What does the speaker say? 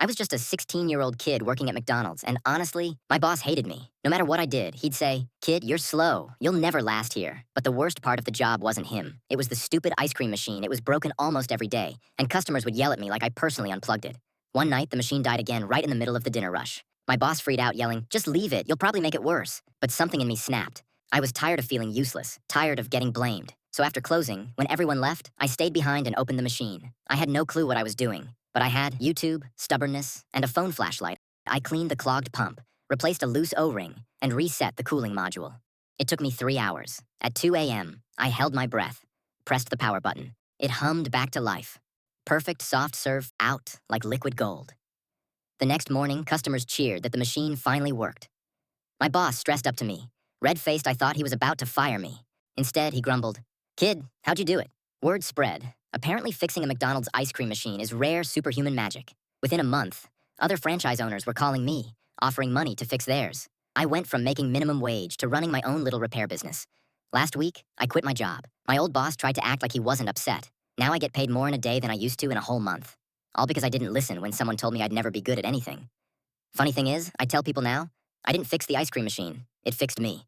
I was just a 16-year-old kid working at McDonald's, and honestly, my boss hated me. No matter what I did, he'd say, "Kid, you're slow. You'll never last here." But the worst part of the job wasn't him. It was the stupid ice cream machine. It was broken almost every day, and customers would yell at me like I personally unplugged it. One night, the machine died again right in the middle of the dinner rush. My boss freaked out, yelling, "Just leave it. You'll probably make it worse." But something in me snapped. I was tired of feeling useless, tired of getting blamed. So after closing, when everyone left, I stayed behind and opened the machine. I had no clue what I was doing, but I had YouTube, stubbornness, and a phone flashlight. I cleaned the clogged pump, replaced a loose O-ring, and reset the cooling module. It took me 3 hours. At 2 a.m., I held my breath, pressed the power button. It hummed back to life. Perfect soft serve out like liquid gold. The next morning, customers cheered that the machine finally worked. My boss stressed up to me. Red-faced, I thought he was about to fire me. Instead, he grumbled, "Kid, how'd you do it?" Word spread. Apparently fixing a McDonald's ice cream machine is rare superhuman magic. Within a month, other franchise owners were calling me, offering money to fix theirs. I went from making minimum wage to running my own little repair business. Last week, I quit my job. My old boss tried to act like he wasn't upset. Now I get paid more in a day than I used to in a whole month. All because I didn't listen when someone told me I'd never be good at anything. Funny thing is, I tell people now, I didn't fix the ice cream machine. It fixed me.